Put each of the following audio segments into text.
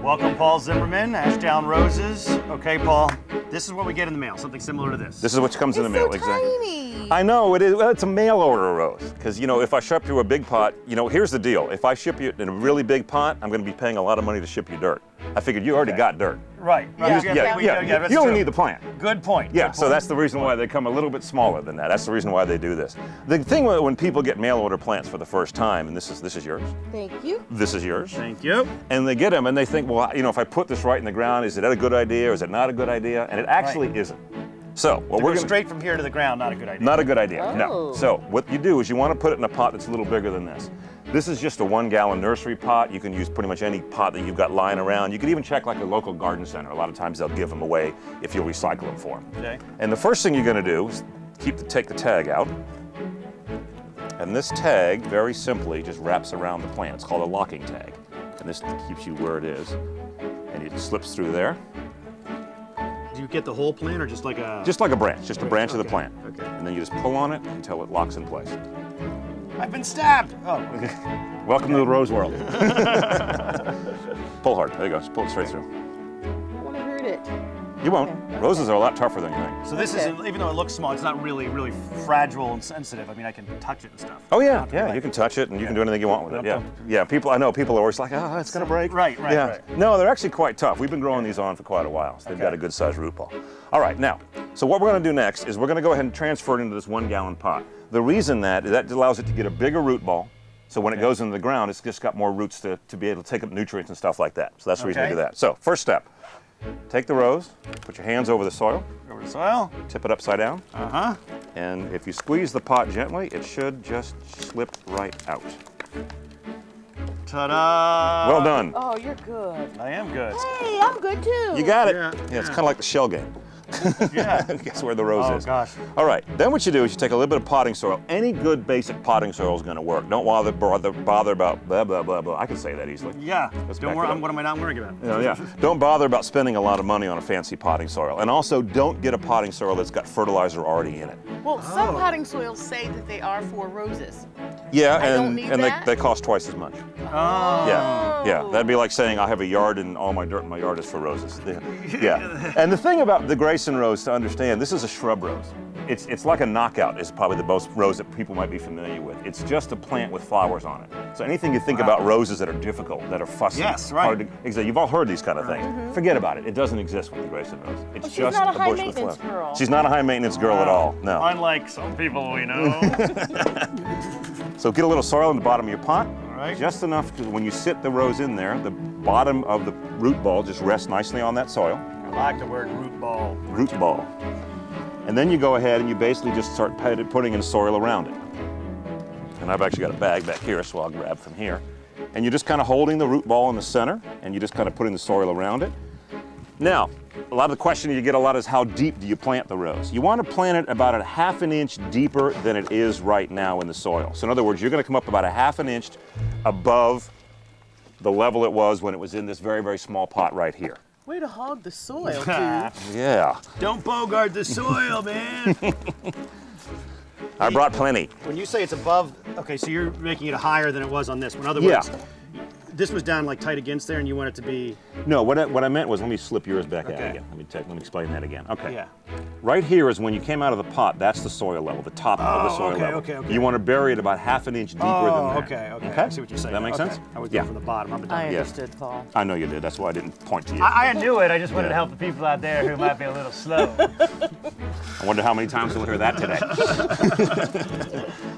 Welcome, Paul Zimmerman, Ashdown Roses. Okay, Paul, this is what we get in the mail, something similar to this. This is what comes in the mail, so exactly. Tiny. I know, it is. Well, it's a mail order rose. Because, you know, if I ship you a big pot, you know, here's the deal. If I ship you in a really big pot, I'm going to be paying a lot of money to ship you dirt. I figured you already got dirt. Right. You only need the plant. Good point. Yeah, Good so point. that's the reason why they come a little bit smaller than that. That's the reason why they do this. The thing when people get mail order plants for the first time, and this is yours. Thank you. This is yours. Thank you. And they get them and they think, well, you know, if I put this right in the ground, is it a good idea or is it not a good idea? And it actually isn't. So, what To we're go gonna, straight from here to the ground, not a good idea. not a good idea, Oh. no. So, what you do is you want to put it in a pot that's a little bigger than this. This is just a 1-gallon nursery pot. You can use pretty much any pot that you've got lying around. You can even check like a local garden center. A lot of times they'll give them away if you'll recycle them for them. Okay. And the first thing you're going to do is take the tag out. And this tag, very simply, just wraps around the plant. It's called a locking tag. And this keeps you where it is. And it slips through there. Do you get the whole plant or just like a... Just like a branch, just a branch of the plant. Okay. And then you just pull on it until it locks in place. I've been stabbed. Oh, okay. Welcome to the rose world. Pull hard. There you go. Just pull it straight through. I want to hurt it. You won't. Okay. Roses are a lot tougher than you think. So this Okay. is, even though it looks small, it's not really, really fragile and sensitive. I mean, I can touch it and stuff. Oh yeah, Not yeah. like- You can touch it and you can do anything you want with it. Yeah. Yeah, yeah. I know people are always like, oh, it's gonna break. Right, right, Yeah. right. No, they're actually quite tough. We've been growing these on for quite a while. So they've got a good sized root ball. All right, now, so what we're gonna do next is we're gonna go ahead and transfer it into this 1-gallon pot. The reason that allows it to get a bigger root ball. So when it goes into the ground, it's just got more roots to be able to take up nutrients and stuff like that. So that's the reason we Okay. do that. So first step, take the rose, put your hands over the soil, Over the soil. tip it upside down, Uh-huh. and if you squeeze the pot gently, it should just slip right out. Ta-da! Well done. Oh, you're good. I am good. Hey, I'm good too. You got it. Yeah, Yeah, it's yeah. kind of like the shell game. Yeah. Guess where the rose Oh, is. gosh. All right, then what you do is you take a little bit of potting soil. Any good basic potting soil is going to work. Don't bother about blah, blah, blah, blah. I can say that easily. Yeah. Let's Don't back worry. it up. What am I not worrying about? Yeah. Don't bother about spending a lot of money on a fancy potting soil. And also, don't get a potting soil that's got fertilizer already in it. Well, some Oh. potting soils say that they are for roses. Yeah, I don't and, need and that? they cost twice as much. Oh. Yeah, that'd be like saying I have a yard and all my dirt in my yard is for roses. Yeah. And the thing about the Grayson rose to understand, this is a shrub rose. It's like a knockout is probably the most rose that people might be familiar with. It's just a plant with flowers on it. So anything you think about roses that are difficult, that are fussy, Yes, right. hard to, exactly, you've all heard these kind of things. Forget about it. It doesn't exist with the Grayson rose. It's she's just not a bush with high-maintenance flowers. girl. She's not a high maintenance girl at all. No. Unlike some people we know. So get a little soil in the bottom of your pot. All right. Just enough to when you sit the rose in there, the bottom of the root ball just rests nicely on that soil. I like the word root ball. Root ball. And then you go ahead and you basically just start putting in soil around it. And I've actually got a bag back here, so I'll grab from here. And you're just kind of holding the root ball in the center, and you're just kind of putting the soil around it. Now, a lot of the question you get a lot is how deep do you plant the rose? You want to plant it about a ½ an inch deeper than it is right now in the soil. So in other words, you're going to come up about a ½ an inch above the level it was when it was in this very, very small pot right here. Way to hog the soil, dude. Yeah, Don't bogart the soil, man. I brought plenty. When you say it's above, okay, so you're making it higher than it was on this one. In other Yeah. words, this was down like tight against there and you want it to be, No, what I meant was, let me slip yours back out Okay. again. Let me explain that again. Okay. yeah. Right here is when you came out of the pot, that's the soil level, the top of the soil okay, level. okay. You want to bury it about ½ an inch deeper Oh, than okay, that. okay. I see what you're saying. That make Okay. sense? I was Yeah. going from the bottom. I'm a I dummy. understood, Paul. I know you did. That's why I didn't point to you. I knew it. I just wanted Yeah. to help the people out there who might be a little slow. I wonder how many times we'll hear that today.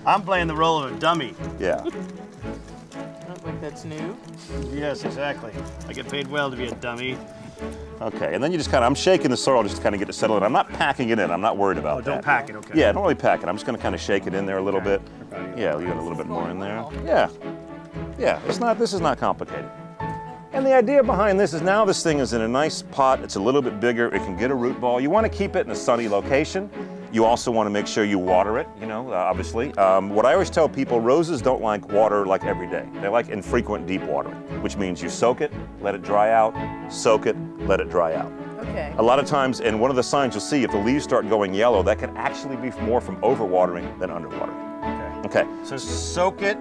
I'm playing the role of a dummy. Yeah. I don't think that's new. Yes, exactly. I get paid well to be a dummy. Okay, and then you just kind of, I'm shaking the soil just to kind of get it settled in. I'm not packing it in. I'm not worried about Oh, that. don't pack it, okay. Yeah, don't really pack it. I'm just going to kind of shake it in there a little bit. Okay. Yeah, you got a little bit more in there. Wow. Yeah. Yeah, this is not complicated. And the idea behind this is now this thing is in a nice pot. It's a little bit bigger. It can get a root ball. You want to keep it in a sunny location. You also want to make sure you water it, you know, obviously. What I always tell people, roses don't like water like every day. They like infrequent deep watering, which means you soak it, let it dry out, soak it, let it dry out. Okay. A lot of times, and one of the signs you'll see, if the leaves start going yellow, that can actually be more from overwatering than underwatering. Okay. Okay. So soak it,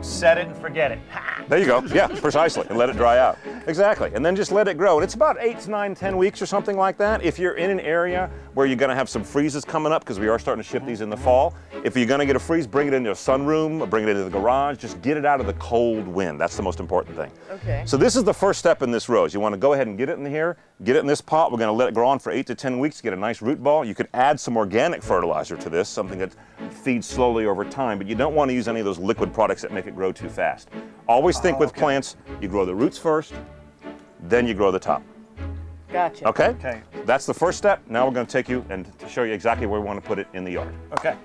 set it and forget it. Ha! There you go. Yeah, precisely. And let it dry out. Exactly. And then just let it grow. And it's about 8 to 9, 10 weeks or something like that. If you're in an area where you're going to have some freezes coming up, because we are starting to ship these in the fall, if you're going to get a freeze, bring it into a sunroom, or bring it into the garage. Just get it out of the cold wind. That's the most important thing. Okay. So this is the first step in this rose. You want to go ahead and get it in here, get it in this pot. We're going to let it grow on for 8 to 10 weeks to get a nice root ball. You could add some organic fertilizer to this, something that feeds slowly over time, but you don't want to use any of those liquid products that make it grow too fast. Always think with plants, you grow the roots first, then you grow the top. Gotcha. Okay? Okay. That's the first step. Now we're going to take you and to show you exactly where we want to put it in the yard. Okay.